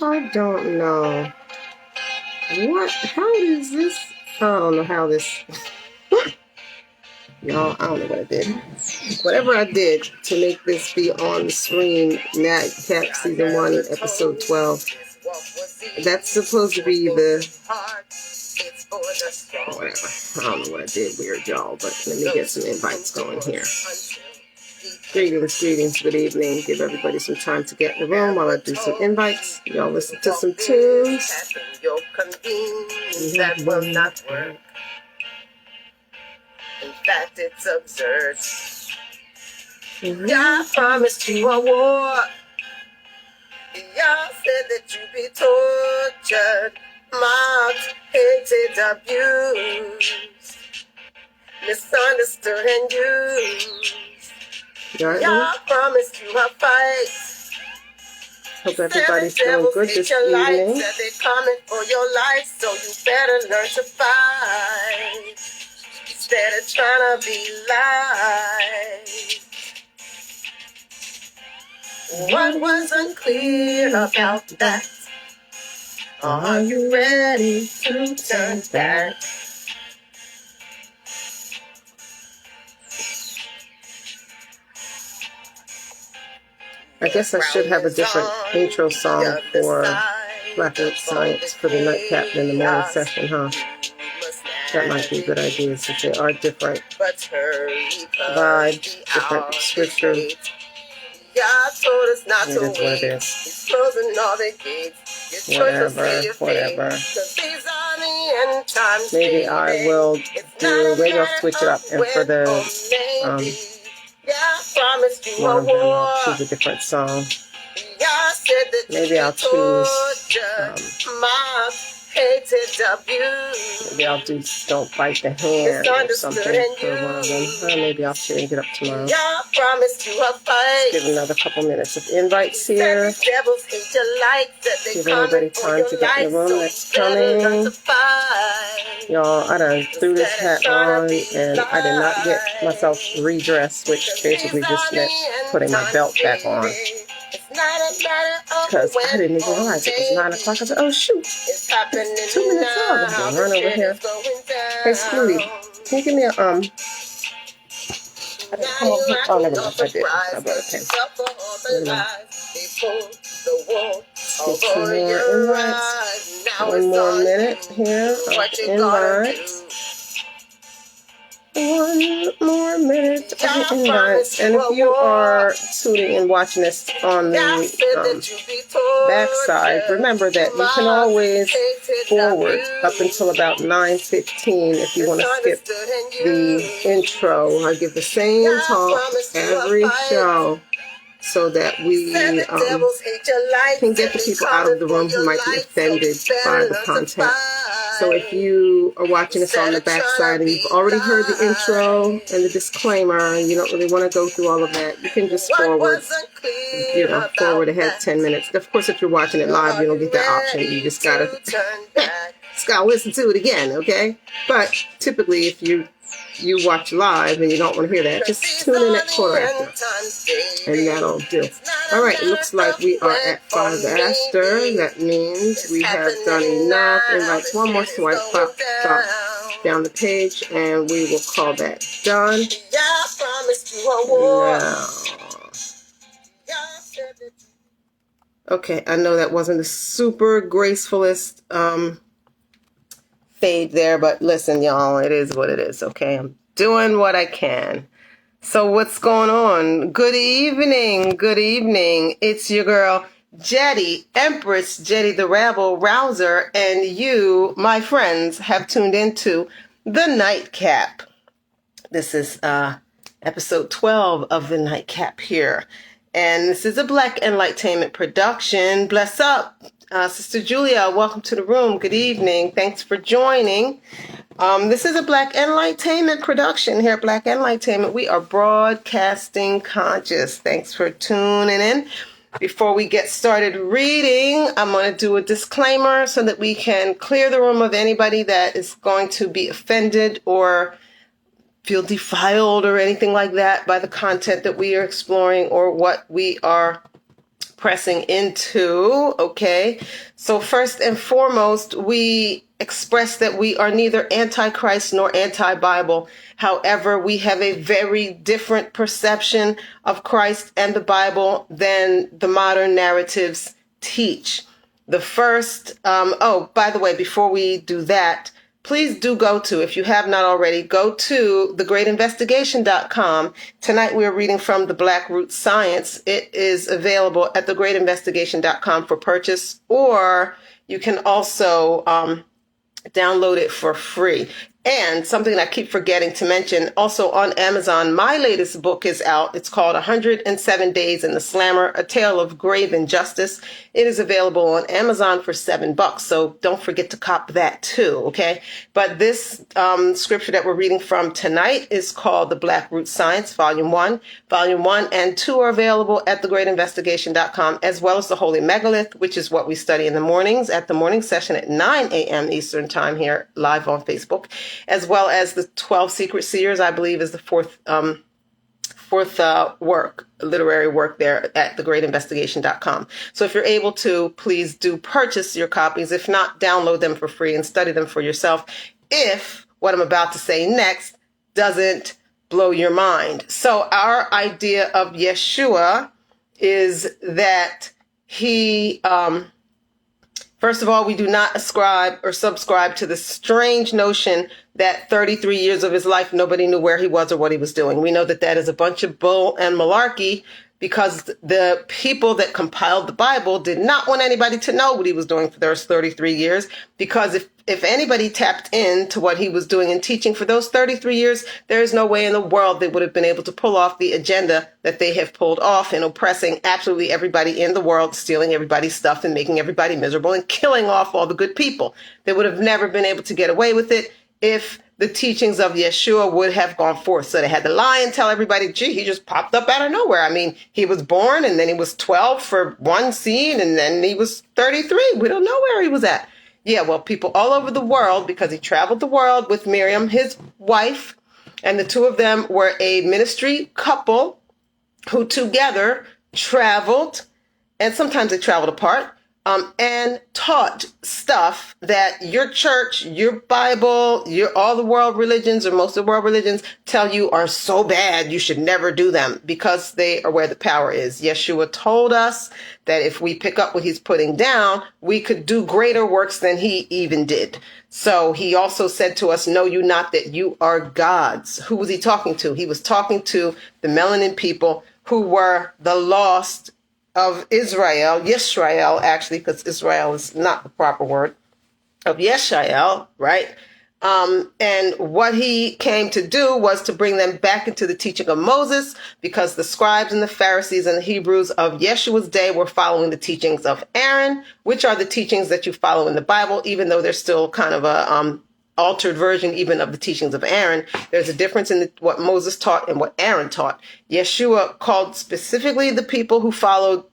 I don't know. What? How is this? I don't know how this... Y'all, I don't know what I did. Whatever I did to make this be on the screen, NIGHTCAP Season 1, Episode 12, that's supposed to be the... Whatever. I don't know what I did weird, y'all, but let me get some invites going here. Greetings, greetings, good evening. Give everybody some time to get in the room while I do some invites. Y'all listen to some tunes. That will not work. In fact, it's absurd. I promised you a war. Y'all said that you'd be tortured, mocked, hated, abused, misunderstood and used. Y'all promised you a fight. Hope everybody's doing good this evening. Said they're coming for your life, so you better learn to fight instead of trying to be liked. What was unclear about that? Are you ready to turn back? I guess I should have a different intro song for Black Oak Science for the nightcap in the morning session, huh? That might be a good idea since they are different vibes, different scripture. It is what it is. Whatever. Maybe I will maybe I'll switch it up and for the one of them I'll choose a different song. Maybe I'll choose maybe I'll do Don't Bite the Hand or something for one of them. Or maybe I'll change it up tomorrow. Give another couple minutes of invites here. Give everybody time to get in the room that's coming. Y'all, I done threw this hat on and I did not get myself redressed, which basically just meant putting my belt back on. Because I didn't even realize it was 9 o'clock. I said, oh shoot, 2 minutes out. I'm gonna run over here. Hey Scooty, can you give me a I didn't come over here. Oh, never mind. I did. I brought a pen. Get some more invites. 1 more minute here of invites. 1 more minute of invites. And if you are tuning and watching this on the backside, remember that you can always forward up until about 9:15 if you want to skip the intro. I give the same talk every show so that we can get the people out of the room who might be offended by the content. So if you are watching this on the backside and you've already heard the intro and the disclaimer and you don't really want to go through all of that, you can just forward ahead 10 minutes. Of course, if you're watching it live, you don't get that option. You just gotta listen to it again, okay? But typically, if you watch live and you don't want to hear that, just tune in at quarter after, and that'll do. All right, it looks like we are at 5 after. That means we have done enough invites. One more swipe, pop down the page, and we will call that done. Now, okay, I know that wasn't the super gracefulest fade there, but listen, y'all, it is what it is, okay? I'm doing what I can. So what's going on? Good evening. It's your girl, Jedi, Empress Jedi the Rabble Rouser, and you, my friends, have tuned into the Nightcap. This is episode 12 of the Nightcap here. And this is a Black Enlightainment production. Bless up. Sister Julia, welcome to the room. Good evening. Thanks for joining. This is a Black Enlightainment production here at Black Enlightainment. We are broadcasting conscious. Thanks for tuning in. Before we get started reading, I'm going to do a disclaimer so that we can clear the room of anybody that is going to be offended or feel defiled or anything like that by the content that we are exploring or what we are pressing into, okay? So first and foremost, we express that we are neither anti-Christ nor anti-Bible. However, we have a very different perception of Christ and the Bible than the modern narratives teach. The first, by the way, before we do that, please do go to, if you have not already, go to thegreatinvestigation.com. Tonight we are reading from The Black Root Science. It is available at thegreatinvestigation.com for purchase, or you can also download it for free. And something I keep forgetting to mention, also on Amazon, my latest book is out. It's called 107 Days in the Slammer, A Tale of Grave Injustice. It is available on Amazon for $7. So don't forget to cop that too, okay? But this scripture that we're reading from tonight is called The Black Root Science, Volume 1. Volume 1 and 2 are available at thegreatinvestigation.com, as well as the Holy Megalith, which is what we study in the mornings at the morning session at 9 a.m. Eastern Time here live on Facebook, as well as the 12 Secret Seers, I believe is the fourth literary work there at thegreatinvestigation.com. So if you're able to, please do purchase your copies. If not, download them for free and study them for yourself, if what I'm about to say next doesn't blow your mind. So our idea of Yeshua is that he, first of all, we do not ascribe or subscribe to the strange notion that 33 years of his life, nobody knew where he was or what he was doing. We know that that is a bunch of bull and malarkey, because the people that compiled the Bible did not want anybody to know what he was doing for those 33 years. Because if anybody tapped into what he was doing and teaching for those 33 years, there is no way in the world they would have been able to pull off the agenda that they have pulled off in oppressing absolutely everybody in the world, stealing everybody's stuff and making everybody miserable and killing off all the good people. They would have never been able to get away with it if the teachings of Yeshua would have gone forth. So they had to lie and tell everybody, gee, he just popped up out of nowhere. I mean, he was born and then he was 12 for one scene and then he was 33. We don't know where he was at. Yeah, well, people all over the world, because he traveled the world with Miriam, his wife, and the two of them were a ministry couple who together traveled, and sometimes they traveled apart, and taught stuff that your church, your Bible, all the world religions, or most of the world religions, tell you are so bad you should never do them, because they are where the power is. Yeshua told us that if we pick up what he's putting down, we could do greater works than he even did. So he also said to us, know you not that you are gods. Who was he talking to? He was talking to the melanin people who were the lost of Israel, Yisrael, actually, because Israel is not the proper word, of Yeshael, right? And what he came to do was to bring them back into the teaching of Moses, because the scribes and the Pharisees and the Hebrews of Yeshua's day were following the teachings of Aaron, which are the teachings that you follow in the Bible, even though they're still kind of a altered version even of the teachings of Aaron. There's a difference in what Moses taught and what Aaron taught. Yeshua called specifically the people who followed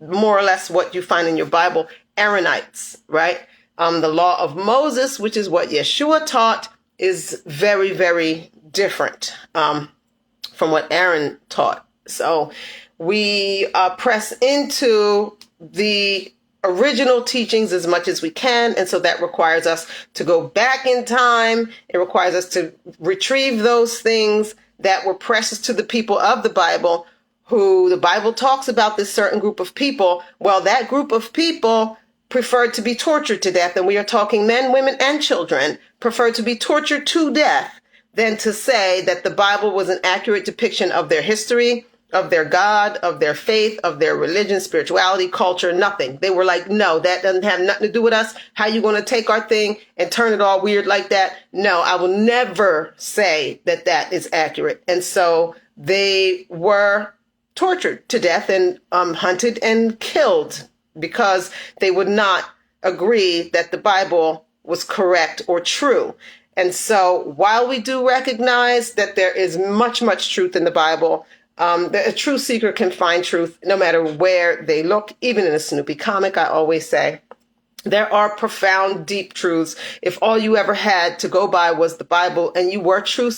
more or less what you find in your Bible Aaronites, right? The law of Moses, which is what Yeshua taught, is very, very different from what Aaron taught. So we press into the original teachings as much as we can. And so that requires us to go back in time. It requires us to retrieve those things that were precious to the people of the Bible, who the Bible talks about this certain group of people. Well, that group of people preferred to be tortured to death. And we are talking men, women, and children preferred to be tortured to death than to say that the Bible was an accurate depiction of their history, of their God, of their faith, of their religion, spirituality, culture, nothing. They were like, no, that doesn't have nothing to do with us. How you going to take our thing and turn it all weird like that? No, I will never say that that is accurate. And so they were tortured to death and hunted and killed because they would not agree that the Bible was correct or true. And so while we do recognize that there is much, much truth in the Bible, a true seeker can find truth no matter where they look, even in a Snoopy comic, I always say. There are profound, deep truths. If all you ever had to go by was the Bible and you were truly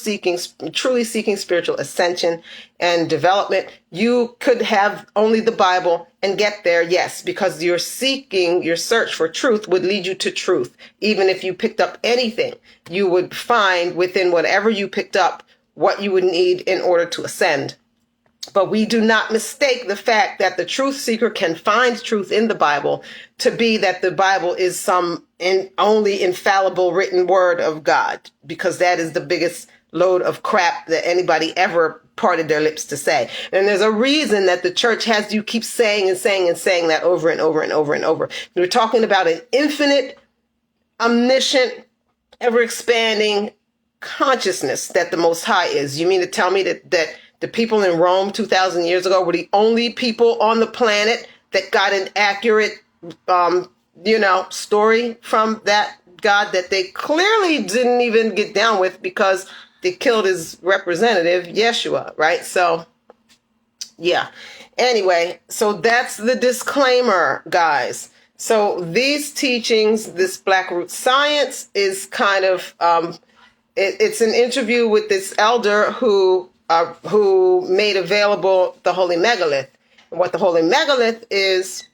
seeking spiritual ascension and development, you could have only the Bible and get there, yes, because your search for truth would lead you to truth. Even if you picked up anything, you would find within whatever you picked up what you would need in order to ascend. But we do not mistake the fact that the truth seeker can find truth in the Bible to be that the Bible is some only infallible written word of God, because that is the biggest load of crap that anybody ever parted their lips to say. And there's a reason that the church has you keep saying and saying and saying that over and over and over and over. We're talking about an infinite, omniscient, ever expanding consciousness that the Most High is. You mean to tell me that the people in Rome 2,000 years ago were the only people on the planet that got an accurate, story from that God that they clearly didn't even get down with because they killed his representative, Yeshua, right? So, yeah. Anyway, so that's the disclaimer, guys. So these teachings, this Black Root Science is kind of, it's an interview with this elder who made available the Holy Megalith. And what the Holy Megalith is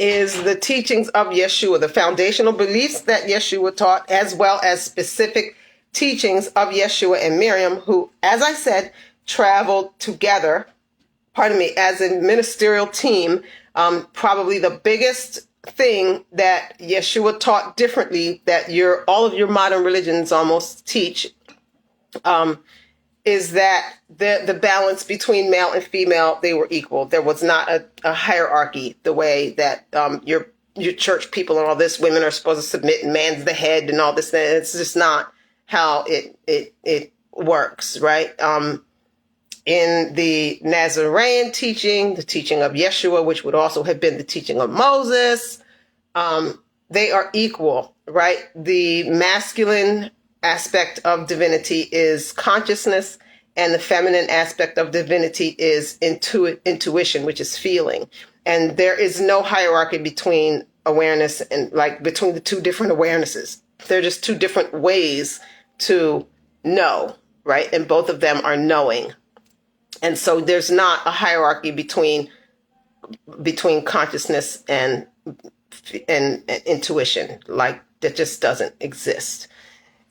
the teachings of Yeshua, the foundational beliefs that Yeshua taught, as well as specific teachings of Yeshua and Miriam, who, as I said, traveled together, as a ministerial team. Probably the biggest thing that Yeshua taught differently that all of your modern religions almost teach, is that the balance between male and female, they were equal. There was not a hierarchy the way that your church people and all this, women are supposed to submit and man's the head and all this. It's just not how it works, right? In the Nazarene teaching, the teaching of Yeshua, which would also have been the teaching of Moses, they are equal, right? The masculine aspect of divinity is consciousness, and the feminine aspect of divinity is intuition, which is feeling. And there is no hierarchy between awareness and between the two different awarenesses. They're just two different ways to know, right? And both of them are knowing. And so there's not a hierarchy between consciousness and intuition. That just doesn't exist.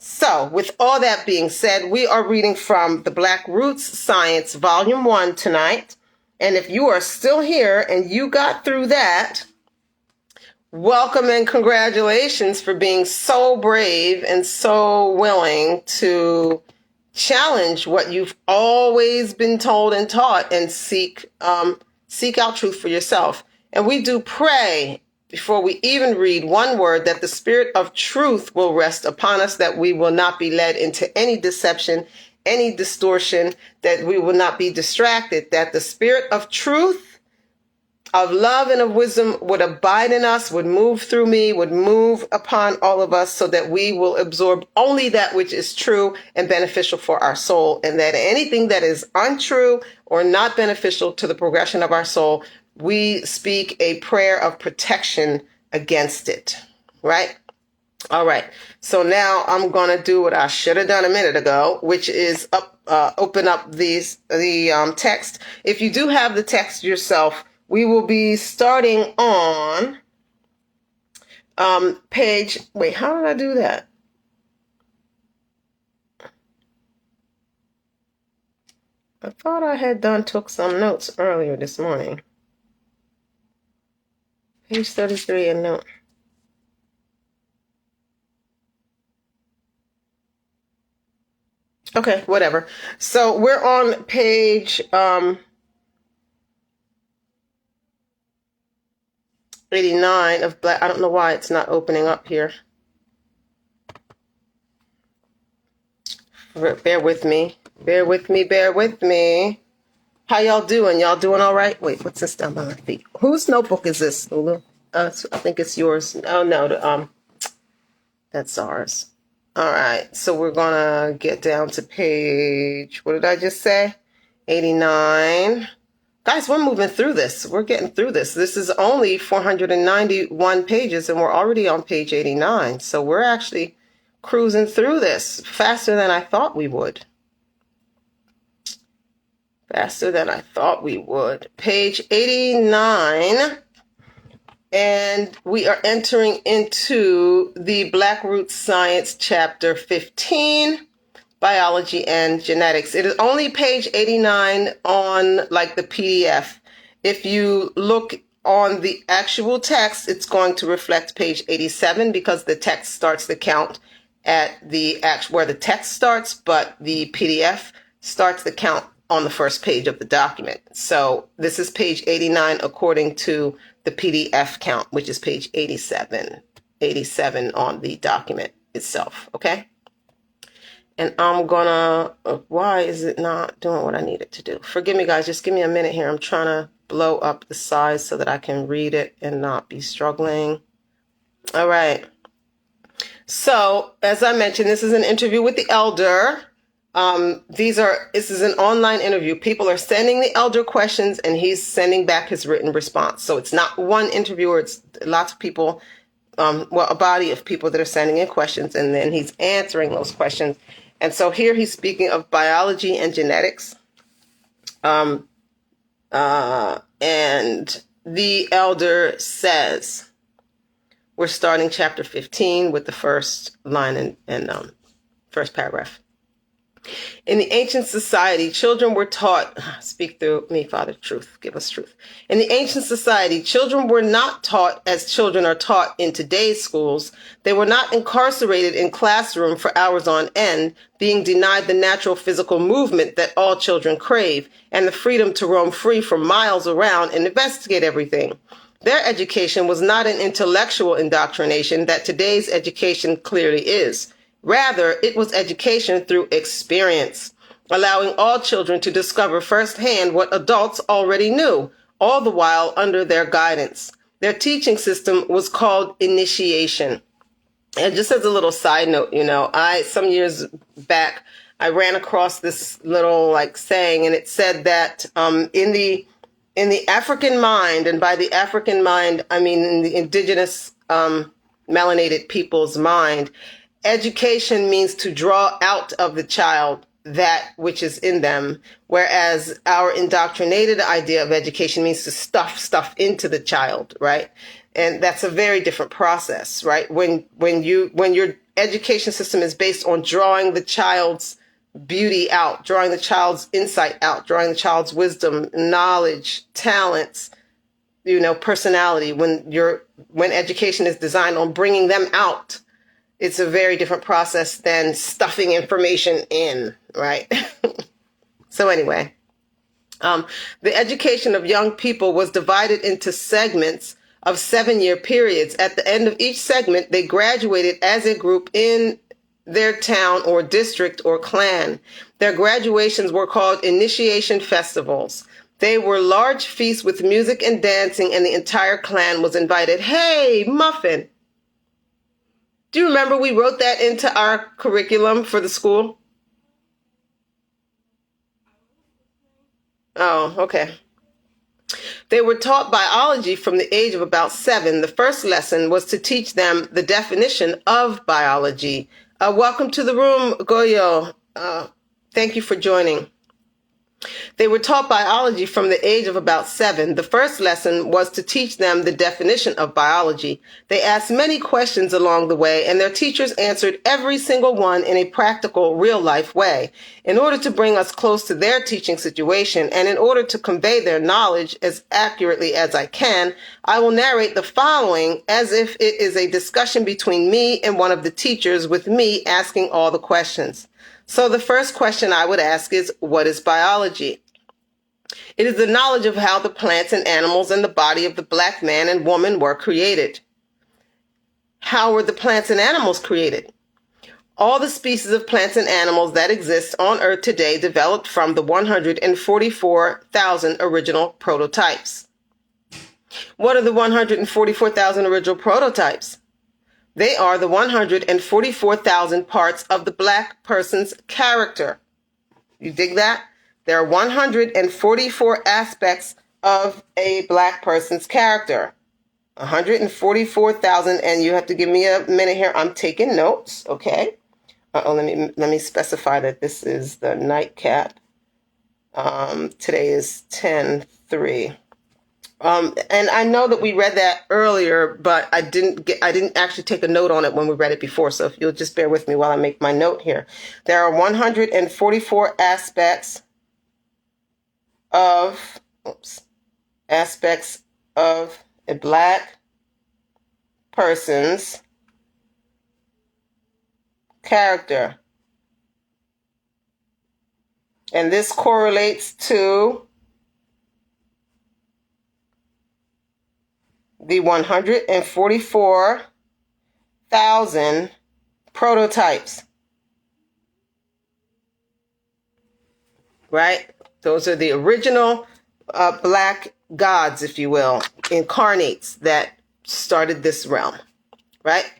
So with all that being said, we are reading from the Black Roots Science Volume 1 tonight. And if you are still here and you got through that, welcome and congratulations for being so brave and so willing to challenge what you've always been told and taught and seek out truth for yourself. And we do pray before we even read one word that the spirit of truth will rest upon us, that we will not be led into any deception, any distortion, that we will not be distracted, that the spirit of truth, of love and of wisdom would abide in us, would move through me, would move upon all of us, so that we will absorb only that which is true and beneficial for our soul, and that anything that is untrue or not beneficial to the progression of our soul, we speak a prayer of protection against it, right? All right. So now I'm going to do what I should have done a minute ago, which is open up the text. If you do have the text yourself, we will be starting on page, wait, how did I do that? I thought I had took some notes earlier this morning. Page 33 and note. Okay, whatever. So we're on page 89 of Black. I don't know why it's not opening up here. Bear with me. Bear with me. Bear with me. How y'all doing? Y'all doing all right? Wait, what's this down by my feet? Whose notebook is this, Lulu? I think it's yours. Oh, no, that's ours. All right, so we're going to get down to page, what did I just say? 89. Guys, we're moving through this. We're getting through this. This is only 491 pages, and we're already on page 89. So we're actually cruising through this faster than I thought we would. Faster than I thought we would. Page 89. And we are entering into the Black Root Science, Chapter 15. Biology and genetics. It is only page 89 on like the PDF. If you look on the actual text, it's going to reflect page 87 because the text starts the count at the where the text starts, but the PDF starts the count on the first page of the document. So this is page 89 according to the PDF count, which is page 87 on the document itself. Okay. And I'm gonna, why is it not doing what I need it to do? Forgive me, guys. Just give me a minute here. I'm trying to blow up the size so that I can read it and not be struggling. All right. So, as I mentioned, this is an interview with the elder. This is an online interview. People are sending the elder questions and he's sending back his written response. So it's not one interviewer. It's lots of people, a body of people that are sending in questions, and then he's answering those questions. And so here he's speaking of biology and genetics. And the elder says, we're starting chapter 15 with the first line and first paragraph. In the ancient society, children were taught, speak through me, Father, truth, give us truth. In the ancient society, children were not taught as children are taught in today's schools. They were not incarcerated in classroom for hours on end, being denied the natural physical movement that all children crave and the freedom to roam free for miles around and investigate everything. Their education was not an intellectual indoctrination that today's education clearly is. Rather, it was education through experience, allowing all children to discover firsthand what adults already knew, all the while under their guidance. Their teaching system was called initiation. And just as a little side note, some years back, I ran across this little saying, and it said that in the African mind, and by the African mind, I mean in the indigenous melanated people's mind, education means to draw out of the child that which is in them, whereas our indoctrinated idea of education means to stuff into the child, right? And that's a very different process, right? When your education system is based on drawing the child's beauty out, drawing the child's insight out, drawing the child's wisdom, knowledge, talents, personality, when education is designed on bringing them out, it's a very different process than stuffing information in, right? So anyway, the education of young people was divided into segments of 7-year periods. At the end of each segment, they graduated as a group in their town or district or clan. Their graduations were called initiation festivals. They were large feasts with music and dancing, and the entire clan was invited. Hey, Muffin! Do you remember we wrote that into our curriculum for the school? Oh, okay. They were taught biology from the age of about 7. The first lesson was to teach them the definition of biology. Welcome to the room, Goyo. Thank you for joining. They were taught biology from the age of about 7. The first lesson was to teach them the definition of biology. They asked many questions along the way, and their teachers answered every single one in a practical, real-life way. In order to bring us close to their teaching situation, and in order to convey their knowledge as accurately as I can, I will narrate the following as if it is a discussion between me and one of the teachers, with me asking all the questions. So the first question I would ask is, what is biology? It is the knowledge of how the plants and animals in the body of the black man and woman were created. How were the plants and animals created? All the species of plants and animals that exist on Earth today developed from the 144,000 original prototypes. What are the 144,000 original prototypes? They are the 144,000 parts of the black person's character. You dig that? There are 144 aspects of a black person's character. 144,000, and you have to give me a minute here. I'm taking notes, okay? Let me specify that this is the nightcap. Today is 10/3. And I know that we read that earlier, but I didn't actually take a note on it when we read it before. So if you'll just bear with me while I make my note here. There are 144 aspects of a black person's character. And this correlates to the 144,000 prototypes. Right? Those are the original black gods, if you will, incarnates that started this realm. Right?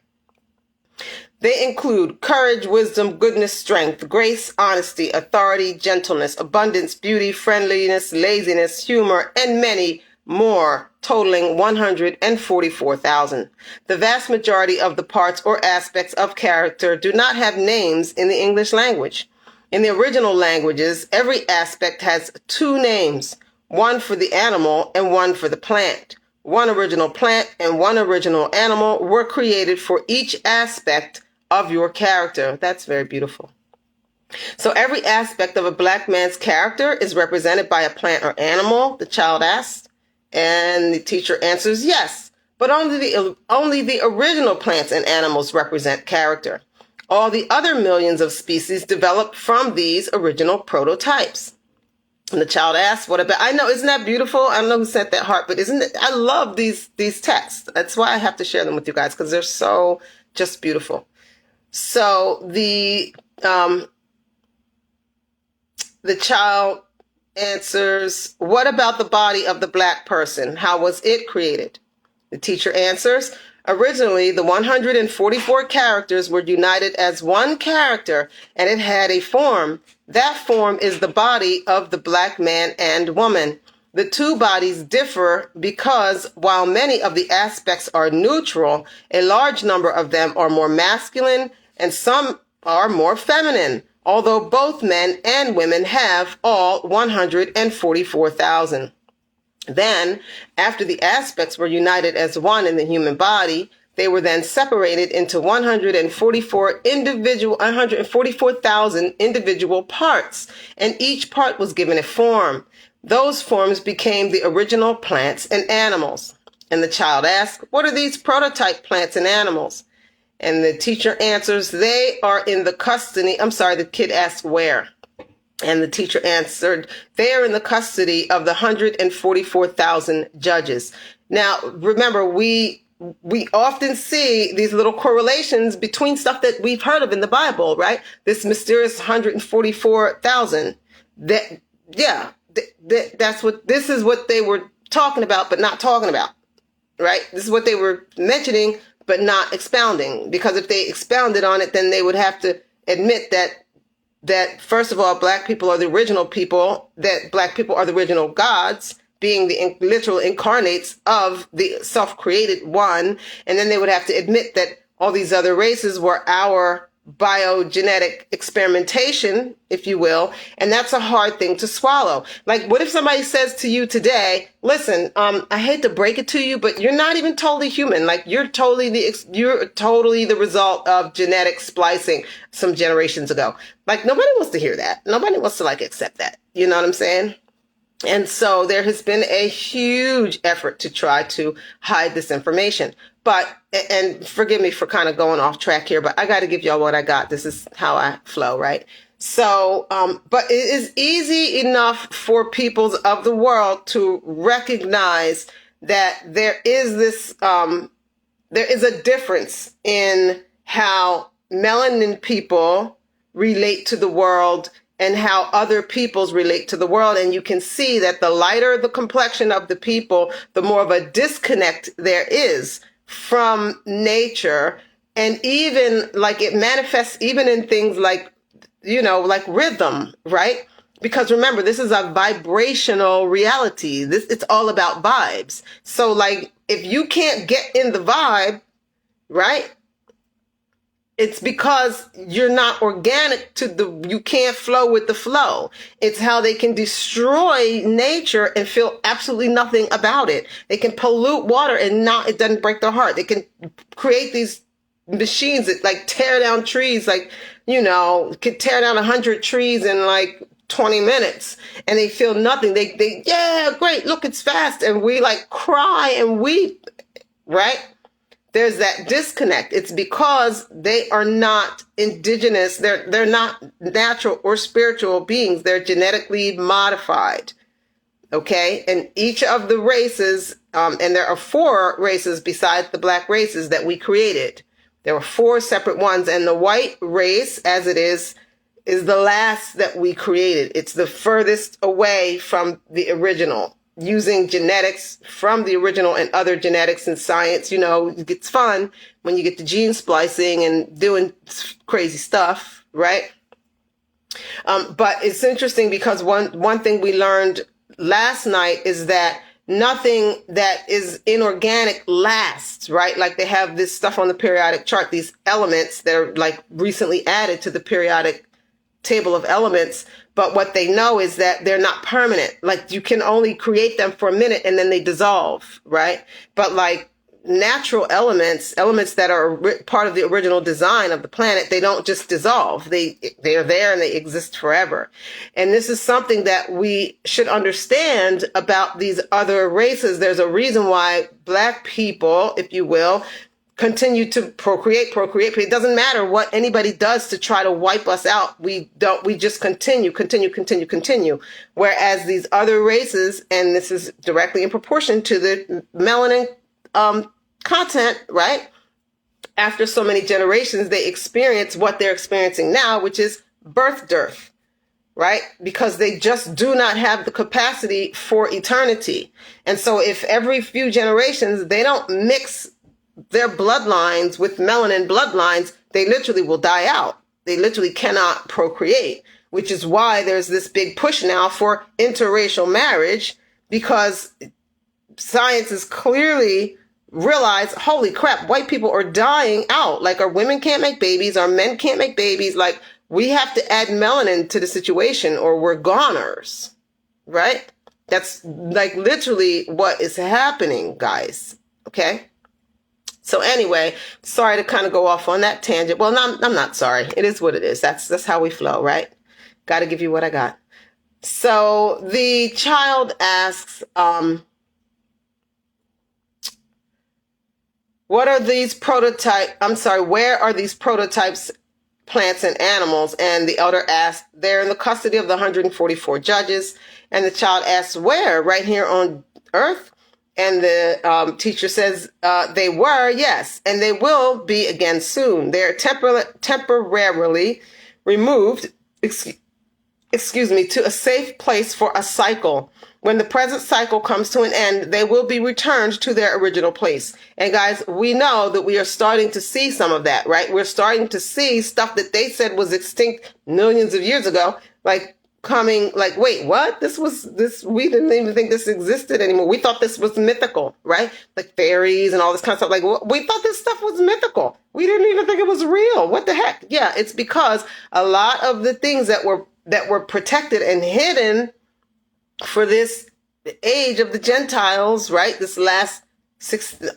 They include courage, wisdom, goodness, strength, grace, honesty, authority, gentleness, abundance, beauty, friendliness, laziness, humor, and many more, totaling 144,000. The vast majority of the parts or aspects of character do not have names in the English language. In the original languages, every aspect has two names, one for the animal and one for the plant. One original plant and one original animal were created for each aspect of your character. That's very beautiful. So every aspect of a black man's character is represented by a plant or animal, the child asks, and the teacher answers yes, but only the original plants and animals represent character. All the other millions of species developed from these original prototypes. And the child asks, what about, I know, isn't that beautiful? I don't know who sent that heart, but isn't it, I love these texts. That's why I have to share them with you guys, because they're so just beautiful. So the child answers, what about the body of the black person? How was it created? The teacher answers, originally the 144 characters were united as one character and it had a form. That form is the body of the black man and woman. The two bodies differ because while many of the aspects are neutral, a large number of them are more masculine and some are more feminine, although both men and women have all 144,000. Then, after the aspects were united as one in the human body, they were then separated into 144,000 individual parts, and each part was given a form. Those forms became the original plants and animals. And the child asked, what are these prototype plants and animals? And the teacher answers, they are in the custody. The kid asked where. And the teacher answered, they are in the custody of the 144,000 judges. Now, remember, we often see these little correlations between stuff that we've heard of in the Bible, right? This mysterious 144,000. This is what they were talking about, but not talking about, right? This is what they were mentioning, but not expounding, because if they expounded on it, then they would have to admit that first of all, black people are the original people, that black people are the original gods, being the literal incarnates of the self-created one. And then they would have to admit that all these other races were our biogenetic experimentation, if you will. And that's a hard thing to swallow. Like, what if somebody says to you today, listen, I hate to break it to you, but you're not even totally human. Like, you're totally the result of genetic splicing some generations ago. Like, nobody wants to hear that. Nobody wants to accept that. You know what I'm saying? And so there has been a huge effort to try to hide this information. But, and forgive me for kind of going off track here, but I got to give y'all what I got. This is how I flow, right? So, but it is easy enough for peoples of the world to recognize that there is a difference in how melanin people relate to the world and how other peoples relate to the world. And you can see that the lighter the complexion of the people, the more of a disconnect there is from nature. And even it manifests even in things like rhythm, right? Because remember, this is a vibrational reality. It's all about vibes. So like, if you can't get in the vibe, right? It's because you're not organic you can't flow with the flow. It's how they can destroy nature and feel absolutely nothing about it. They can pollute water and it doesn't break their heart. They can create these machines that like tear down trees, like, could tear down 100 trees in like 20 minutes and they feel nothing. They, yeah, great. Look, it's fast. And we like cry and weep, right? There's that disconnect. It's because they are not indigenous. They're not natural or spiritual beings. They're genetically modified. Okay. And each of the races, and there are 4 races besides the black races that we created. There were 4 separate ones. And the white race, as it is the last that we created. It's the furthest away from the original. Using genetics from the original and other genetics and science, it gets fun when you get the gene splicing and doing crazy stuff, right? But it's interesting because one thing we learned last night is that nothing that is inorganic lasts, right? Like they have this stuff on the periodic chart, these elements that are like recently added to the periodic table of elements. But what they know is that they're not permanent. Like you can only create them for a minute and then they dissolve, right? But like natural elements that are part of the original design of the planet, they don't just dissolve. They're there and they exist forever. And this is something that we should understand about these other races. There's a reason why black people, if you will, continue to procreate. It doesn't matter what anybody does to try to wipe us out. We just continue. Whereas these other races, and this is directly in proportion to the melanin content, right? After so many generations, they experience what they're experiencing now, which is birth dearth, right? Because they just do not have the capacity for eternity. And so if every few generations, they don't mix their bloodlines with melanin bloodlines, they literally will die out. They literally cannot procreate, which is why there's this big push now for interracial marriage, because science has clearly realized, holy crap, white people are dying out. Like our women can't make babies, our men can't make babies. Like we have to add melanin to the situation or we're goners, right? That's like literally what is happening, guys. Okay. So anyway, sorry to kind of go off on that tangent. Well, no, I'm not sorry. It is what it is. That's how we flow, right? Got to give you what I got. So the child asks, where are these prototypes, plants and animals? And the elder asked, they're in the custody of the 144 judges. And the child asks, where? Right here on earth? And the teacher says, they were, yes, and they will be again soon. They're temporarily removed, to a safe place for a cycle. When the present cycle comes to an end, they will be returned to their original place. And guys, we know that we are starting to see some of that, right? We're starting to see stuff that they said was extinct millions of years ago, like coming, like, wait, what? We didn't even think this existed anymore. We thought this was mythical, right? Like fairies and all this kind of stuff. Like, we thought this stuff was mythical. We didn't even think it was real. What the heck? Yeah, it's because a lot of the things that were protected and hidden for this age of the Gentiles, right? This last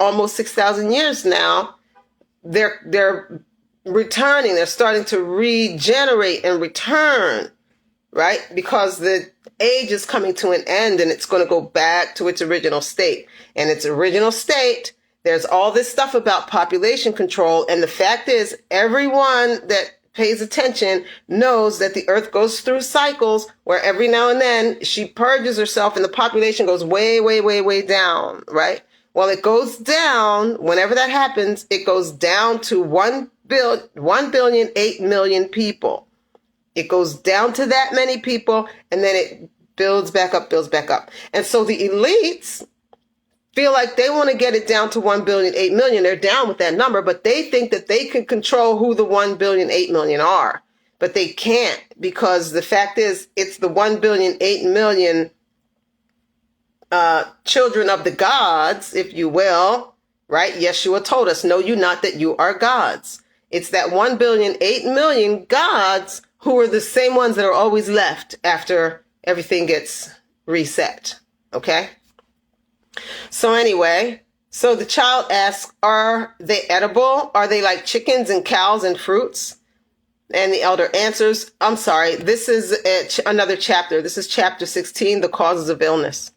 almost 6,000 years now, they're returning. They're starting to regenerate and return, right? Because the age is coming to an end and it's going to go back to its original state. And its original state, there's all this stuff about population control. And the fact is, everyone that pays attention knows that the earth goes through cycles where every now and then she purges herself and the population goes way, way, way, way down, right? Well, it goes down, whenever that happens, it goes down to 1,000,000,008 people. It goes down to that many people, and then it builds back up. And so the elites feel like they want to get it down to 1,000,008,000,000. They're down with that number, but they think that they can control who the 1,000,008,000,000 are. but they can't, because the fact is, it's the 1,000,000,008,000,000 children of the gods, if you will, right? Yeshua told us, know you not that you are gods. It's that 1,000,008,000,000 gods who are the same ones that are always left after everything gets reset. Okay? So anyway, so the child asks, are they edible? Are they like chickens and cows and fruits? And the elder answers, I'm sorry, this is another chapter. This is chapter 16, the causes of illness.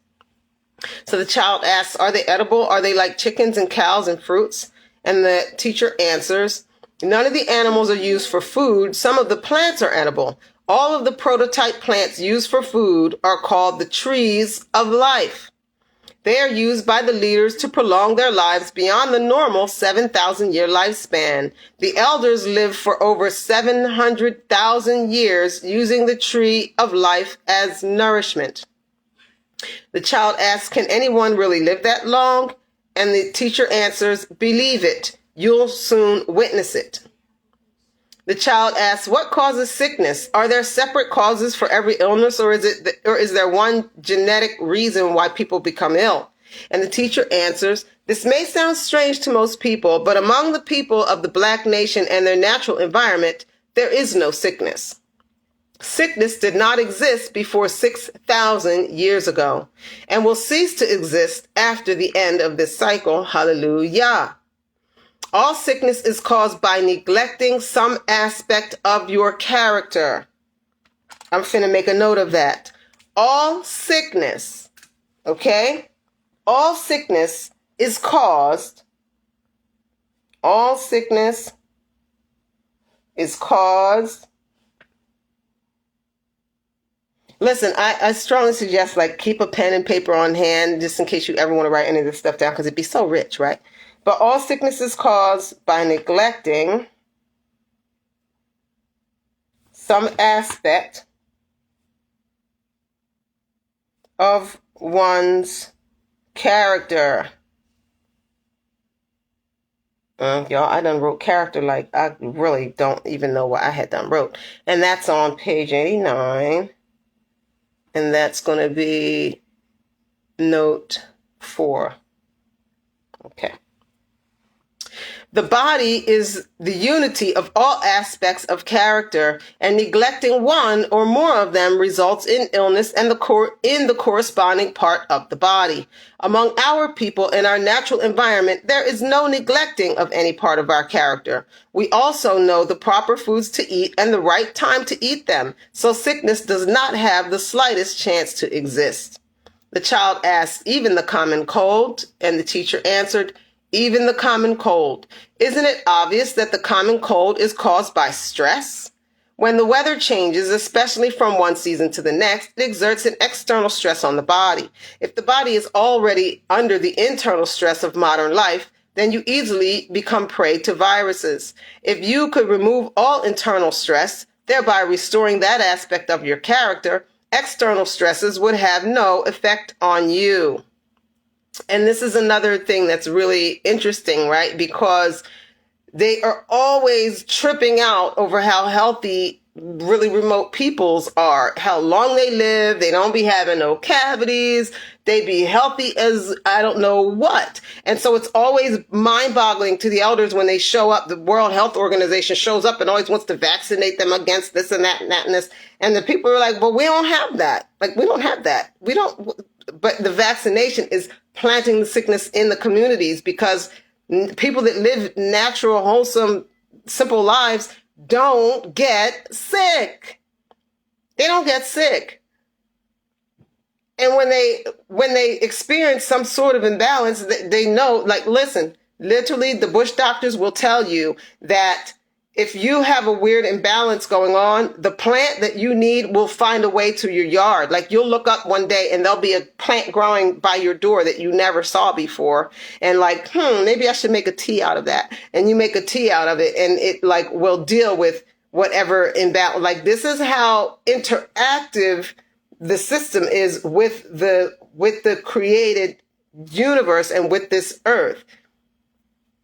So the child asks, are they edible? Are they like chickens and cows and fruits? And the teacher answers, none of the animals are used for food. Some of the plants are edible. All of the prototype plants used for food are called the trees of life. They are used by the leaders to prolong their lives beyond the normal 7,000-year lifespan. The elders live for over 700,000 years using the tree of life as nourishment. The child asks, can anyone really live that long? And the teacher answers, believe it. You'll soon witness it. The child asks, what causes sickness? Are there separate causes for every illness, or is there one genetic reason why people become ill? And the teacher answers, this may sound strange to most people, but among the people of the Black nation and their natural environment, there is no sickness. Sickness did not exist before 6,000 years ago and will cease to exist after the end of this cycle. Hallelujah. All sickness is caused by neglecting some aspect of your character. I'm finna make a note of that. All sickness, okay? All sickness is caused. All sickness is caused. Listen, I strongly suggest, like, keep a pen and paper on hand just in case you ever want to write any of this stuff down, because it'd be so rich, right? But all sickness is caused by neglecting some aspect of one's character. Y'all, I done wrote character like I really don't even know what I had done wrote. And that's on page 89. And that's going to be note 4. Okay. The body is the unity of all aspects of character, and neglecting one or more of them results in illness and in the corresponding part of the body. Among our people in our natural environment, there is no neglecting of any part of our character. We also know the proper foods to eat and the right time to eat them, so sickness does not have the slightest chance to exist. The child asked, even the common cold? And the teacher answered, even the common cold. Isn't it obvious that the common cold is caused by stress? When the weather changes, especially from one season to the next, it exerts an external stress on the body. If the body is already under the internal stress of modern life, then you easily become prey to viruses. If you could remove all internal stress, thereby restoring that aspect of your character, external stresses would have no effect on you. And this is another thing that's really interesting, right? Because they are always tripping out over how healthy really remote peoples are, how long they live. They don't be having no cavities. They be healthy as I don't know what. And so it's always mind-boggling to the elders when they show up. The World Health Organization shows up and always wants to vaccinate them against this and that and that and this. And the people are like, well, we don't have that. Like, we don't have that. We don't. But the vaccination is planting the sickness in the communities, because people that live natural, wholesome, simple lives don't get sick. They don't get sick. And when they experience some sort of imbalance, they know, like, listen, literally the bush doctors will tell you that if you have a weird imbalance going on, the plant that you need will find a way to your yard. Like, you'll look up one day and there'll be a plant growing by your door that you never saw before. And like, maybe I should make a tea out of that. And you make a tea out of it, and it like will deal with whatever imbalance. Like, this is how interactive the system is with the created universe and with this earth.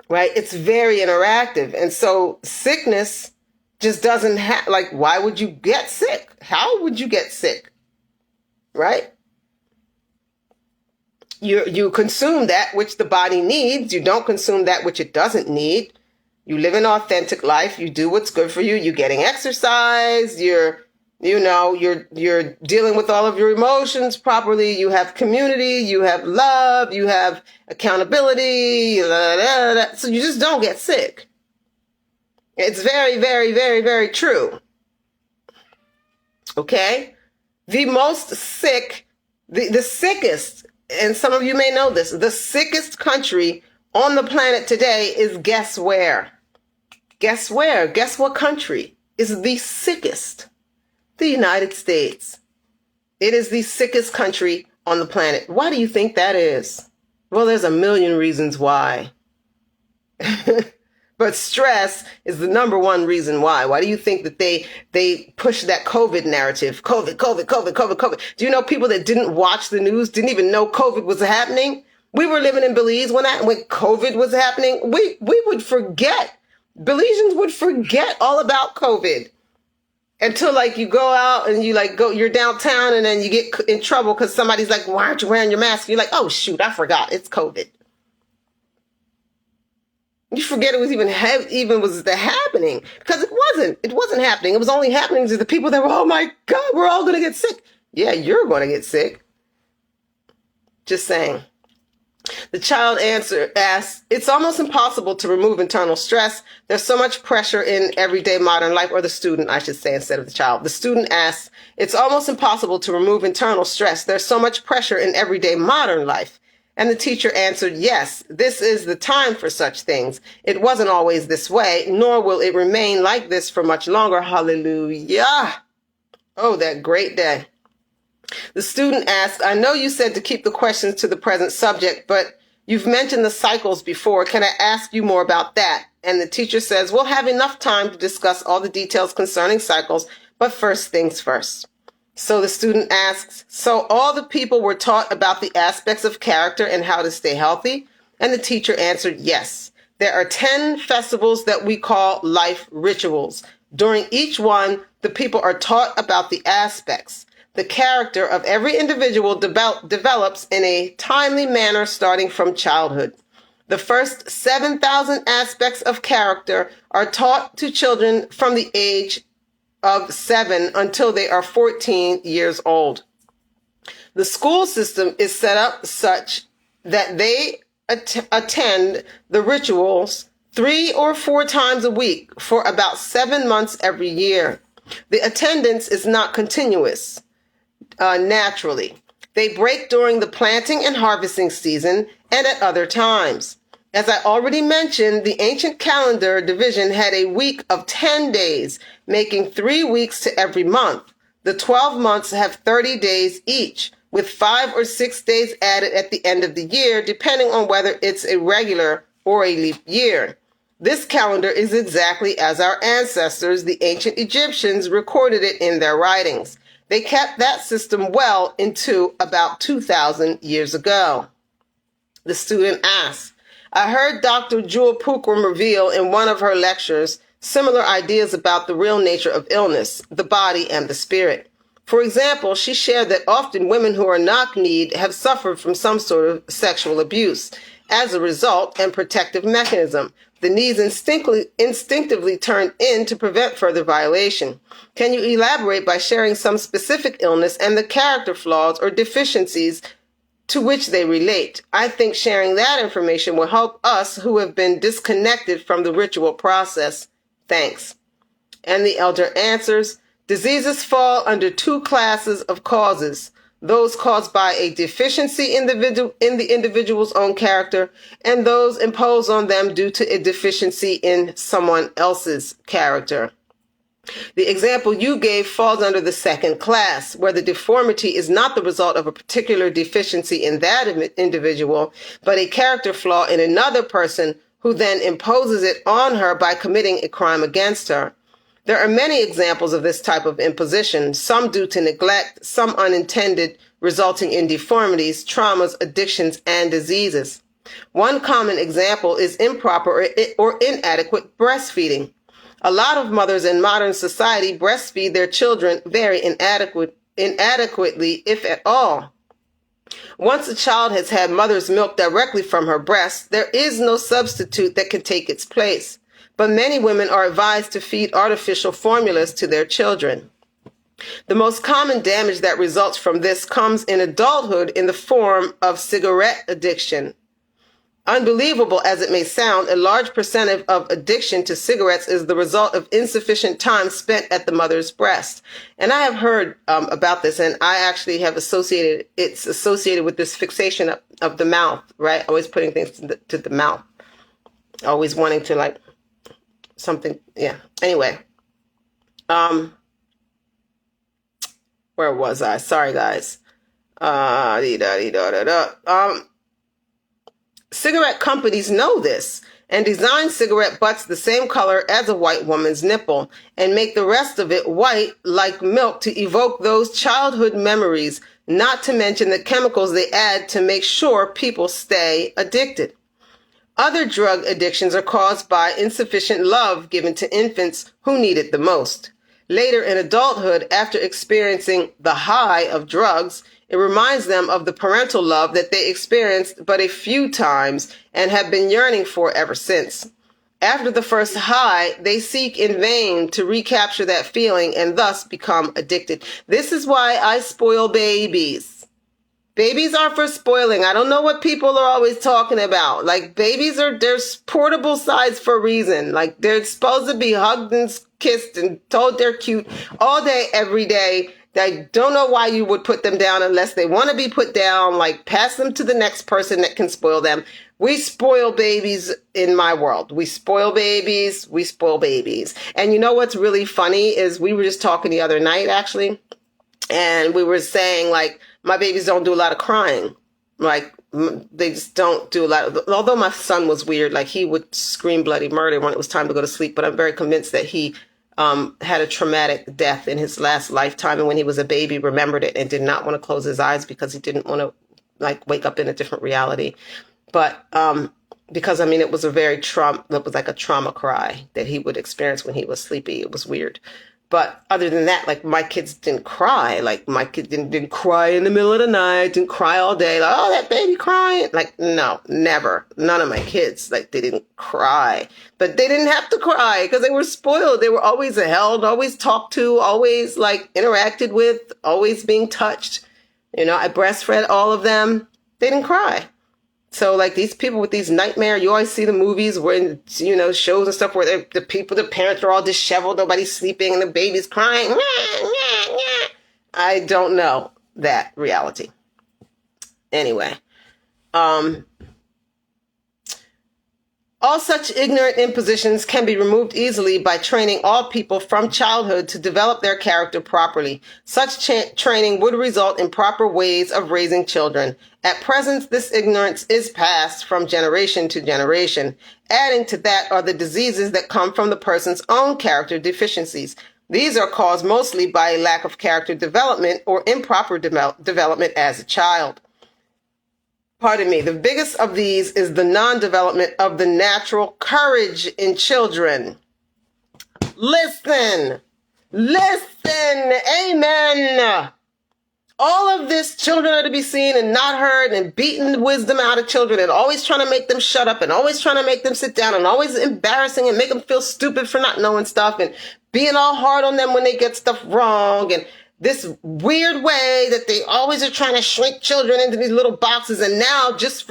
Right? It's very interactive. And so sickness just doesn't have, like, why would you get sick? How would you get sick? Right? You consume that which the body needs. You don't consume that which it doesn't need. You live an authentic life. You do what's good for you. You're getting exercise. You're dealing with all of your emotions properly. You have community. You have love. You have accountability. So you just don't get sick. It's very, very, very, very true. Okay? The most sick, the sickest, and some of you may know this, the sickest country on the planet today is guess where? Guess where? Guess what country is the sickest? The United States. It is the sickest country on the planet. Why do you think that is? Well, there's a million reasons why. But stress is the number one reason why. Why do you think that they push that COVID narrative? COVID, COVID, COVID, COVID, COVID. Do you know people that didn't watch the news, didn't even know COVID was happening? We were living in Belize when COVID was happening. We would forget. Belizeans would forget all about COVID until like you go out and you're downtown and then you get in trouble because somebody's like, why aren't you wearing your mask? You're like, oh shoot, I forgot. It's COVID. You forget it was even was happening because it wasn't happening. It was only happening to the people that were, oh my God, we're all going to get sick. Yeah, you're going to get sick. Just saying. The child asks, it's almost impossible to remove internal stress. There's so much pressure in everyday modern life, or the student, I should say, instead of the child. The student asks, it's almost impossible to remove internal stress. There's so much pressure in everyday modern life. And the teacher answered, yes, this is the time for such things. It wasn't always this way, nor will it remain like this for much longer. Hallelujah. Oh, that great day. The student asked, I know you said to keep the questions to the present subject, but you've mentioned the cycles before. Can I ask you more about that? And the teacher says, we'll have enough time to discuss all the details concerning cycles, but first things first. So the student asks, so all the people were taught about the aspects of character and how to stay healthy? And the teacher answered, yes. There are 10 festivals that we call life rituals. During each one, the people are taught about the aspects. The character of every individual develops in a timely manner starting from childhood. The first 7,000 aspects of character are taught to children from the age of 7 until they are 14 years old. The school system is set up such that they attend the rituals 3 or 4 times a week for about 7 months every year. The attendance is not continuous. Naturally. They break during the planting and harvesting season and at other times. As I already mentioned, the ancient calendar division had a week of 10 days, making 3 weeks to every month. The 12 months have 30 days each, with 5 or 6 days added at the end of the year, depending on whether it's a regular or a leap year. This calendar is exactly as our ancestors, the ancient Egyptians, recorded it in their writings. They kept that system well into about 2,000 years ago. The student asks, I heard Dr. Jewel Pookrum reveal in one of her lectures similar ideas about the real nature of illness, the body and the spirit. For example, she shared that often women who are knock-kneed have suffered from some sort of sexual abuse. As a result, and protective mechanism, the knees instinctively turn in to prevent further violation. Can you elaborate by sharing some specific illness and the character flaws or deficiencies to which they relate? I think sharing that information will help us who have been disconnected from the ritual process. Thanks. And the elder answers, diseases fall under 2 classes of causes. Those caused by a deficiency in the individual's own character, and those imposed on them due to a deficiency in someone else's character. The example you gave falls under the second class, where the deformity is not the result of a particular deficiency in that individual, but a character flaw in another person who then imposes it on her by committing a crime against her. There are many examples of this type of imposition, some due to neglect, some unintended, resulting in deformities, traumas, addictions, and diseases. One common example is improper or inadequate breastfeeding. A lot of mothers in modern society breastfeed their children very inadequately, if at all. Once a child has had mother's milk directly from her breast, there is no substitute that can take its place. But many women are advised to feed artificial formulas to their children. The most common damage that results from this comes in adulthood in the form of cigarette addiction. Unbelievable as it may sound, a large percentage of addiction to cigarettes is the result of insufficient time spent at the mother's breast. And I have heard about this, and I actually have it's associated with this fixation of the mouth, right? Always putting things to the mouth. Always wanting to like something, yeah. Anyway, where was I? Sorry, guys. Cigarette companies know this and design cigarette butts the same color as a white woman's nipple and make the rest of it white like milk to evoke those childhood memories, not to mention the chemicals they add to make sure people stay addicted. Other drug addictions are caused by insufficient love given to infants who need it the most. Later in adulthood, after experiencing the high of drugs, it reminds them of the parental love that they experienced but a few times and have been yearning for ever since. After the first high, they seek in vain to recapture that feeling and thus become addicted. This is why I spoil babies. Babies are for spoiling. I don't know what people are always talking about. Like, babies they're portable size for a reason. Like, they're supposed to be hugged and kissed and told they're cute all day, every day. I don't know why you would put them down unless they want to be put down. Like, pass them to the next person that can spoil them. We spoil babies in my world. We spoil babies. We spoil babies. And you know what's really funny is we were just talking the other night, actually, and we were saying, like, my babies don't do a lot of crying. Like, they just don't do a lot of, although my son was weird, like, he would scream bloody murder when it was time to go to sleep, but I'm very convinced that he had a traumatic death in his last lifetime, and when he was a baby remembered it and did not want to close his eyes because he didn't want to, like, wake up in a different reality. But because, I mean, it was like a trauma cry that he would experience when he was sleepy. It was weird. But other than that, like, my kids didn't cry. Like, my kid didn't cry in the middle of the night, didn't cry all day. Like, oh, that baby crying. Like, no, never. None of my kids, like, they didn't cry. But they didn't have to cry because they were spoiled. They were always held, always talked to, always, like, interacted with, always being touched. You know, I breastfed all of them. They didn't cry. So, like, these people with these nightmare, you always see the movies where, you know, shows and stuff where the parents are all disheveled, nobody's sleeping, and the baby's crying. I don't know that reality. Anyway, all such ignorant impositions can be removed easily by training all people from childhood to develop their character properly. Such training would result in proper ways of raising children. At present, this ignorance is passed from generation to generation. Adding to that are the diseases that come from the person's own character deficiencies. These are caused mostly by a lack of character development or improper development as a child. Pardon me, the biggest of these is the non-development of the natural courage in children. Listen, amen. All of this, children are to be seen and not heard, and beating the wisdom out of children and always trying to make them shut up and always trying to make them sit down and always embarrassing and make them feel stupid for not knowing stuff and being all hard on them when they get stuff wrong, and this weird way that they always are trying to shrink children into these little boxes. And now just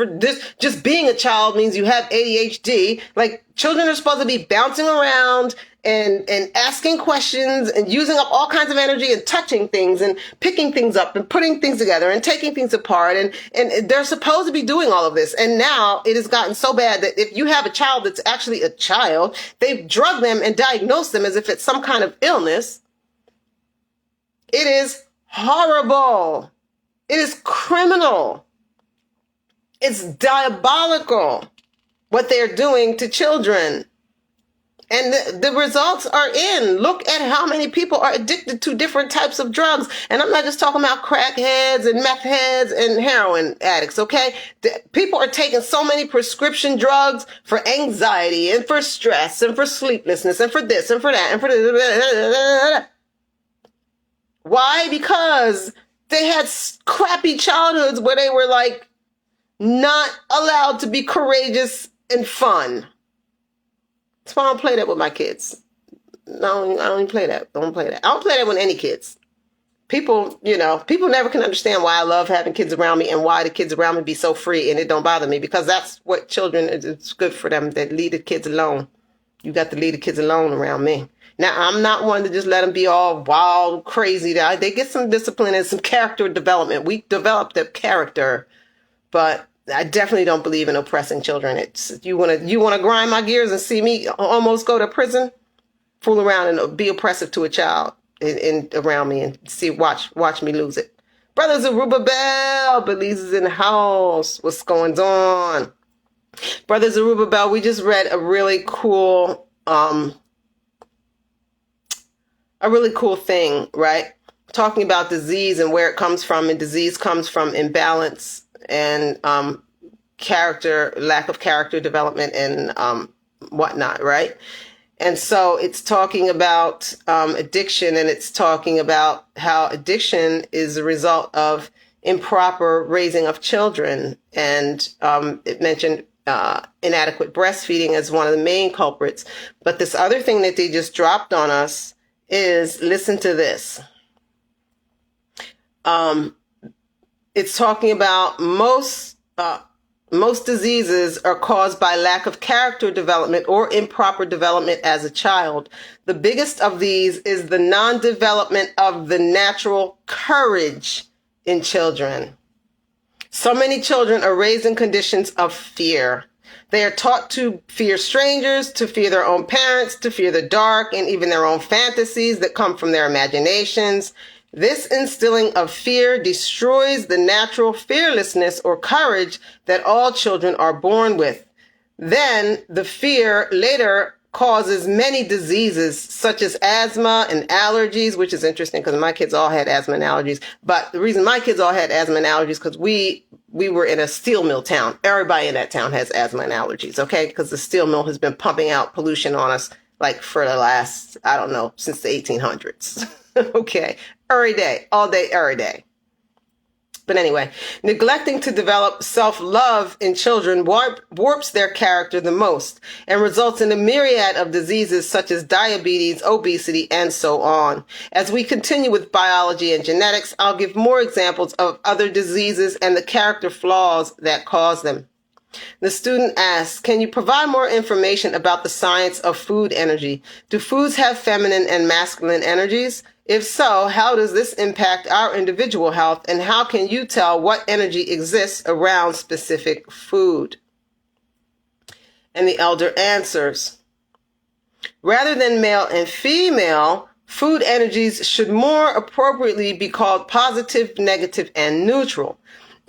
being a child means you have ADHD. Like, children are supposed to be bouncing around and asking questions and using up all kinds of energy and touching things and picking things up and putting things together and taking things apart. And they're supposed to be doing all of this. And now it has gotten so bad that if you have a child that's actually a child, they've drugged them and diagnosed them as if it's some kind of illness. It is horrible. It is criminal. It's diabolical what they're doing to children. And the results are in. Look at how many people are addicted to different types of drugs. And I'm not just talking about crackheads and meth heads and heroin addicts, okay? People are taking so many prescription drugs for anxiety and for stress and for sleeplessness and for this and for that and for this. Why? Because they had crappy childhoods where they were like not allowed to be courageous and fun. That's why I don't play that with my kids. No, I don't even play that. Don't play that. I don't play that with any kids. People, people never can understand why I love having kids around me and why the kids around me be so free and it don't bother me, because that's what children, it's good for them. They leave the kids alone. You got to leave the kids alone around me. Now, I'm not one to just let them be all wild, crazy. They get some discipline and some character development. We develop the character, but I definitely don't believe in oppressing children. It's you want to grind my gears and see me almost go to prison, fool around and be oppressive to a child in around me and watch me lose it. Brother Zerubbabel, Belize is in the house. What's going on? Brother Zerubbabel, we just read a really cool thing, right? Talking about disease and where it comes from, and disease comes from imbalance and lack of character development and whatnot, right? And so it's talking about addiction, and it's talking about how addiction is a result of improper raising of children. And it mentioned inadequate breastfeeding as one of the main culprits. But this other thing that they just dropped on us is, listen to this. It's talking about most diseases are caused by lack of character development or improper development as a child. The biggest of these is the non-development of the natural courage in children. So many children are raised in conditions of fear. They are taught to fear strangers, to fear their own parents, to fear the dark, and even their own fantasies that come from their imaginations. This instilling of fear destroys the natural fearlessness or courage that all children are born with. Then the fear later causes many diseases such as asthma and allergies, which is interesting because my kids all had asthma and allergies. But the reason my kids all had asthma and allergies because we were in a steel mill town. Everybody in that town has asthma and allergies, okay? Because the steel mill has been pumping out pollution on us like for the last, I don't know, since the 1800s. Okay, every day, all day, every day. But anyway, neglecting to develop self-love in children warps their character the most and results in a myriad of diseases such as diabetes, obesity, and so on. As we continue with biology and genetics, I'll give more examples of other diseases and the character flaws that cause them. The student asks, can you provide more information about the science of food energy? Do foods have feminine and masculine energies? If so, how does this impact our individual health, and how can you tell what energy exists around specific food? And the elder answers, rather than male and female, food energies should more appropriately be called positive, negative, and neutral.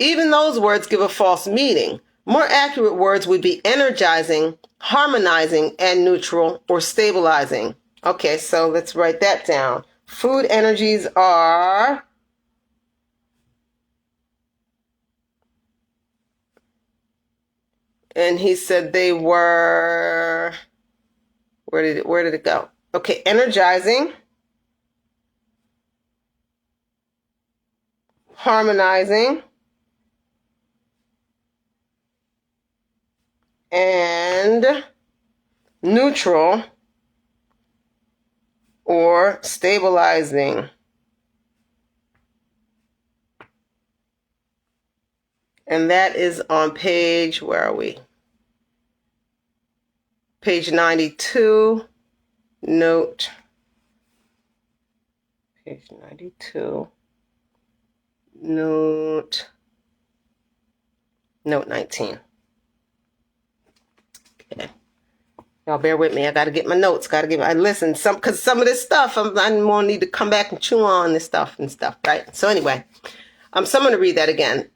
Even those words give a false meaning. More accurate words would be energizing, harmonizing, and neutral or stabilizing. Okay, so let's write that down. Food energies are and he said they were, where did it go? Okay, energizing, harmonizing, and neutral or stabilizing. And that is on page, where are we? Page 92, note, page 92, note 19. Okay. Y'all bear with me. I got to get my notes. Listen, because some of this stuff, I'm going to need to come back and chew on this stuff, right? So anyway, so I'm going to read that again.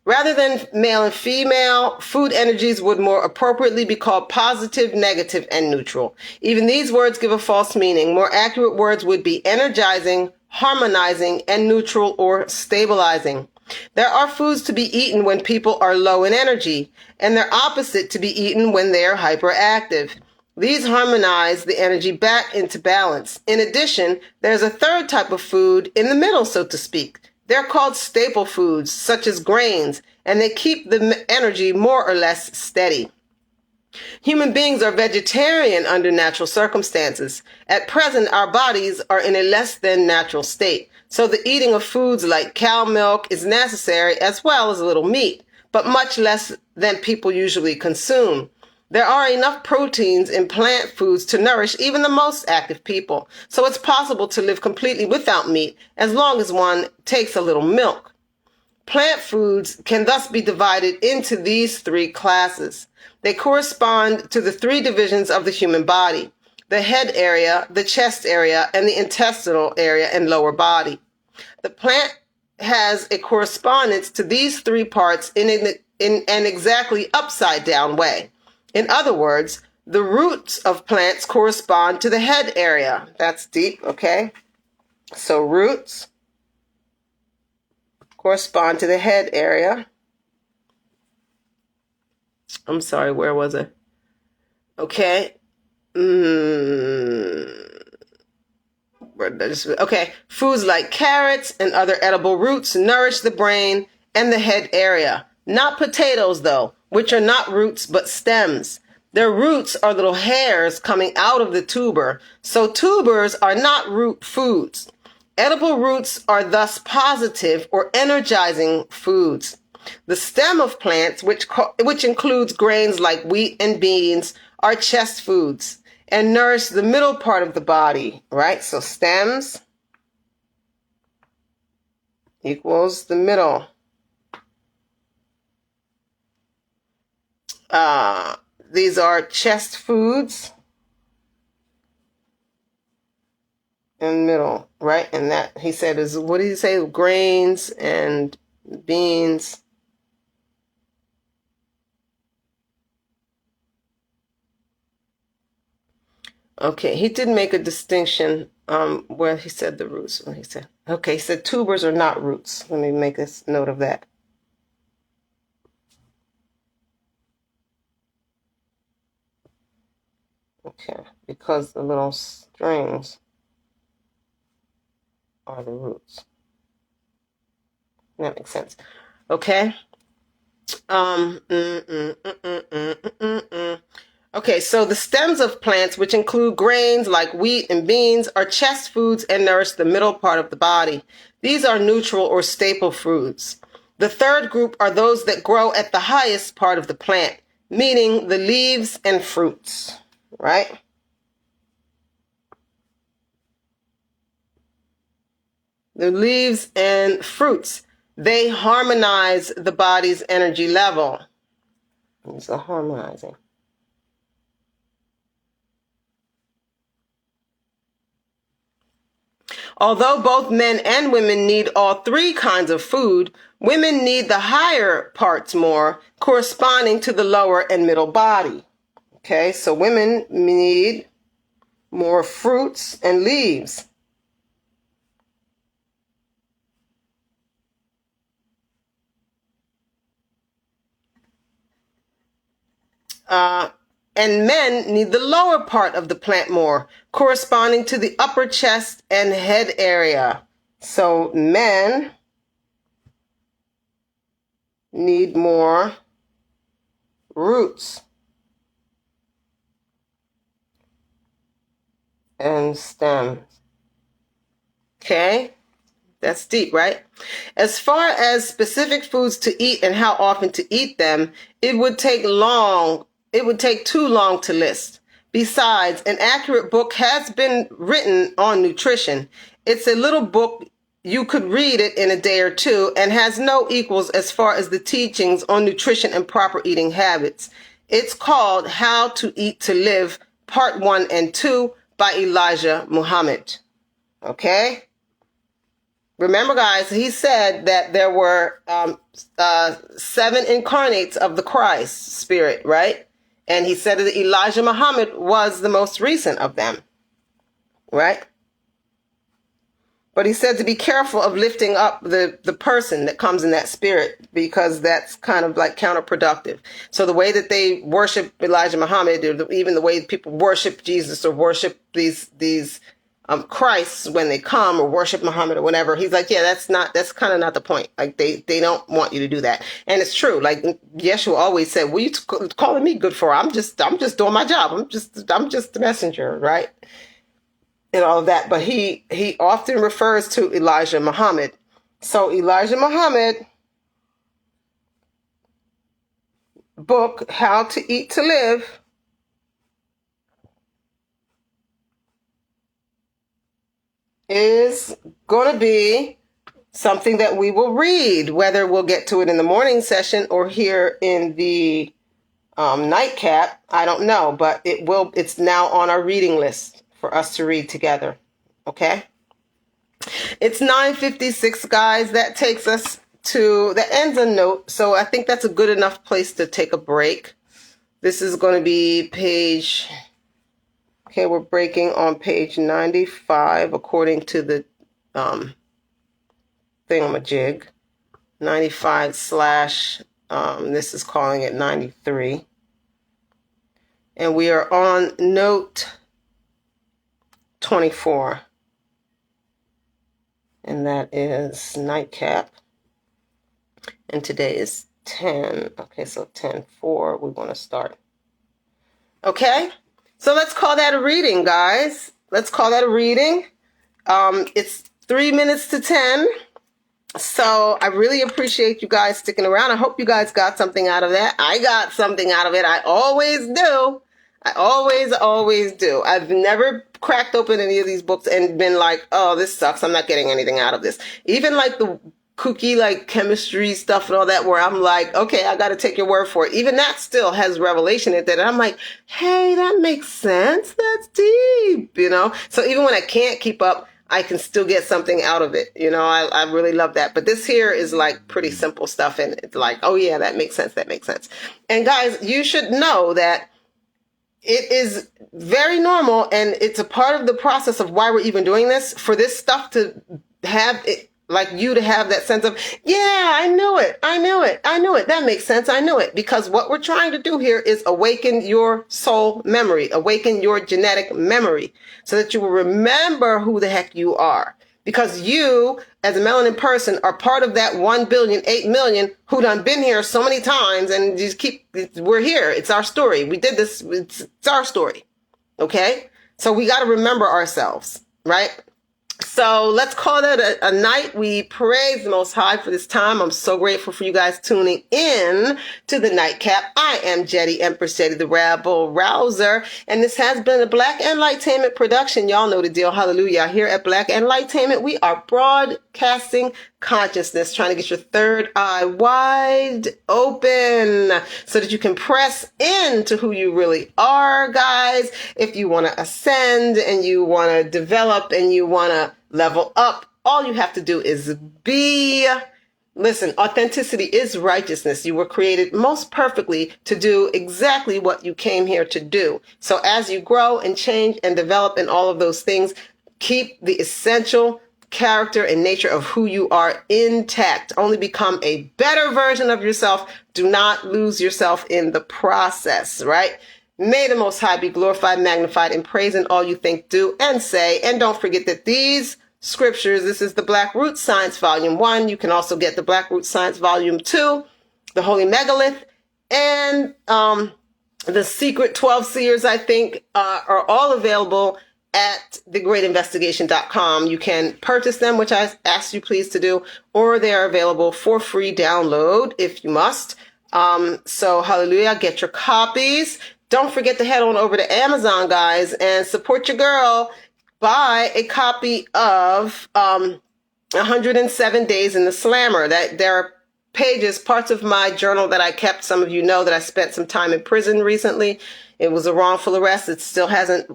Rather than male and female, food energies would more appropriately be called positive, negative, and neutral. Even these words give a false meaning. More accurate words would be energizing, harmonizing, and neutral or stabilizing. There are foods to be eaten when people are low in energy, and their opposite to be eaten when they are hyperactive. These harmonize the energy back into balance. In addition, there's a third type of food in the middle, so to speak. They're called staple foods, such as grains, and they keep the energy more or less steady. Human beings are vegetarian under natural circumstances. At present, our bodies are in a less than natural state, so the eating of foods like cow milk is necessary, as well as a little meat, but much less than people usually consume. There are enough proteins in plant foods to nourish even the most active people, so it's possible to live completely without meat as long as one takes a little milk. Plant foods can thus be divided into these three classes. They correspond to the three divisions of the human body: the head area, the chest area, and the intestinal area and lower body. The plant has a correspondence to these three parts in an exactly upside down way. In other words, the roots of plants correspond to the head area. That's deep, okay? So roots correspond to the head area. I'm sorry, where was it? Okay. Okay. Foods like carrots and other edible roots nourish the brain and the head area. Not potatoes, though, which are not roots but stems. Their roots are little hairs coming out of the tuber, so tubers are not root foods. Edible roots are thus positive or energizing foods. The stem of plants, which includes grains like wheat and beans, are chest foods and nourish the middle part of the body, right? So stems equals the middle. These are chest foods and middle, right? And that, he said, is, what did he say? Grains and beans. Okay, he did make a distinction where he said the roots. What he said. Okay, he said tubers are not roots. Let me make a note of that. Okay, because the little strings are the roots. That makes sense. Okay. Okay, so the stems of plants, which include grains like wheat and beans, are chest foods and nourish the middle part of the body. These are neutral or staple foods. The third group are those that grow at the highest part of the plant, meaning the leaves and fruits, right? The leaves and fruits, they harmonize the body's energy level. It's a harmonizing. Although both men and women need all three kinds of food, women need the higher parts more, corresponding to the lower and middle body. Okay, so women need more fruits and leaves. And men need the lower part of the plant more, corresponding to the upper chest and head area. So men need more roots and stems. Okay? That's deep, right? As far as specific foods to eat and how often to eat them, it would take too long to list. Besides, an accurate book has been written on nutrition. It's a little book. You could read it in a day or two and has no equals as far as the teachings on nutrition and proper eating habits. It's called How to Eat to Live, Part 1 and 2 by Elijah Muhammad. Okay? Remember, guys, he said that there were 7 incarnates of the Christ spirit, right? And he said that Elijah Muhammad was the most recent of them, right? But he said to be careful of lifting up the person that comes in that spirit, because that's kind of like counterproductive. So the way that they worship Elijah Muhammad, or even the way people worship Jesus or worship these Christs when they come, or worship Muhammad or whatever, he's like, yeah, that's kind of not the point. Like they don't want you to do that. And it's true. Like Yeshua always said, what are you calling me good for? I'm just doing my job. I'm just the messenger, right? And all of that. But he often refers to Elijah Muhammad. So Elijah Muhammad book, How to Eat to Live, is going to be something that we will read, whether we'll get to it in the morning session or here in the nightcap. I don't know, but it's now on our reading list for us to read together. Okay? It's 9:56, guys. That takes us to the ends of note. So I think that's a good enough place to take a break. This is going to be page... Okay, we're breaking on page 95 according to the thingamajig. 95 slash, this is calling it 93. And we are on note 24. And that is nightcap. And today is 10. Okay, so 10-4, we want to start. Okay? So let's call that a reading, guys. Let's call that a reading. It's 3 minutes to 10. So I really appreciate you guys sticking around. I hope you guys got something out of that. I got something out of it. I always do. I always do. I've never cracked open any of these books and been like, oh, this sucks. I'm not getting anything out of this. Even like the kooky, like chemistry stuff and all that, where I'm like, okay, I got to take your word for it. Even that still has revelation in it that I'm like, hey, that makes sense. That's deep, you know? So even when I can't keep up, I can still get something out of it. You know, I really love that. But this here is like pretty simple stuff. And it's like, oh yeah, that makes sense. That makes sense. And guys, you should know that it is very normal, and it's a part of the process of why we're even doing this, for this stuff to have it, like you to have that sense of, yeah, I knew it. That makes sense. I knew it. Because what we're trying to do here is awaken your soul memory, awaken your genetic memory, so that you will remember who the heck you are. Because you, as a melanin person, are part of that 1 billion, 8 million who done been here so many times, and just we're here. It's our story. We did this. It's our story. Okay? So we got to remember ourselves, right? So let's call that a night. We praise the Most High for this time. I'm so grateful for you guys tuning in to the Nightcap. I am Jedi, Empress Jedi, the Rabble Rouser, and this has been a Black Enlightainment production. Y'all know the deal. Hallelujah. Here at Black Enlightainment, we are broadcasting consciousness, trying to get your third eye wide open so that you can press into who you really are, guys. If you want to ascend and you want to develop and you want to level up, all you have to do is be. Listen, authenticity is righteousness. You were created most perfectly to do exactly what you came here to do. So as you grow and change and develop in all of those things, keep the essential character and nature of who you are intact. Only become a better version of yourself. Do not lose yourself in the process, right? May the Most High be glorified, magnified, and praised in all you think, do, and say. And don't forget that these scriptures, this is the Black Root Science Volume 1. You can also get the Black Root Science Volume 2, the Holy Megalith, and the Secret 12 Seers, I think, are all available at thegreatinvestigation.com. You can purchase them, which I ask you please to do, or they are available for free download if you must. So hallelujah, get your copies. Don't forget to head on over to Amazon, guys, and support your girl. Buy a copy of 107 Days in the Slammer. That there are pages, parts of my journal that I kept. Some of you know that I spent some time in prison recently. It was a wrongful arrest. It still hasn't,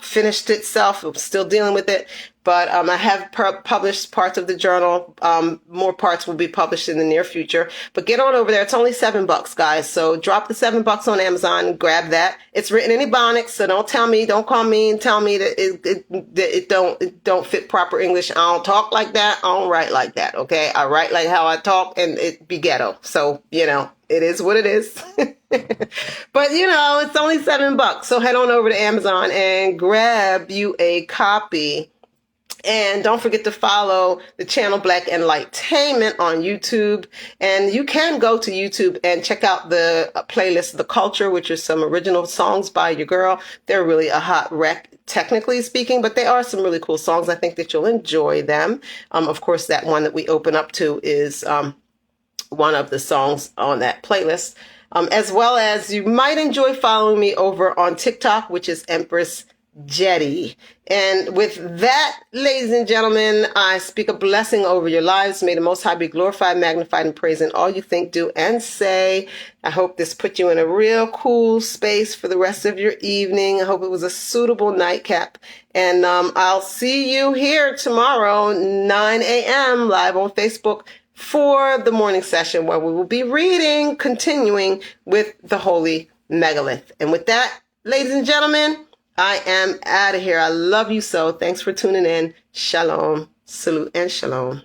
finished itself. I'm still dealing with it. but I have published parts of the journal. More parts will be published in the near future. But get on over there. It's only $7, guys. So drop the $7 on Amazon and grab that. It's written in Ebonics, so don't call me and tell me that it don't fit proper English. I don't talk like that. I don't write like that. Okay, I write like how I talk, and it be ghetto. So it is what it is. But it's only $7. So head on over to Amazon and grab you a copy. And don't forget to follow the channel Black Enlightainment on YouTube. And you can go to YouTube and check out the playlist The Culture, which is some original songs by your girl. They're really a hot wreck, technically speaking, but they are some really cool songs. I think that you'll enjoy them. Of course, that one that we open up to is one of the songs on that playlist. As well as you might enjoy following me over on TikTok, which is Empress Jedi. And with that, ladies and gentlemen, I speak a blessing over your lives. May the Most High be glorified, magnified, and praised in all you think, do, and say. I hope this put you in a real cool space for the rest of your evening. I hope it was a suitable nightcap. And I'll see you here tomorrow, 9 a.m. live on Facebook for the morning session, where we will be continuing with the Holy Megalith. And with that, ladies and gentlemen, I am out of here. I love you so. Thanks for tuning in. Shalom, salute, and shalom.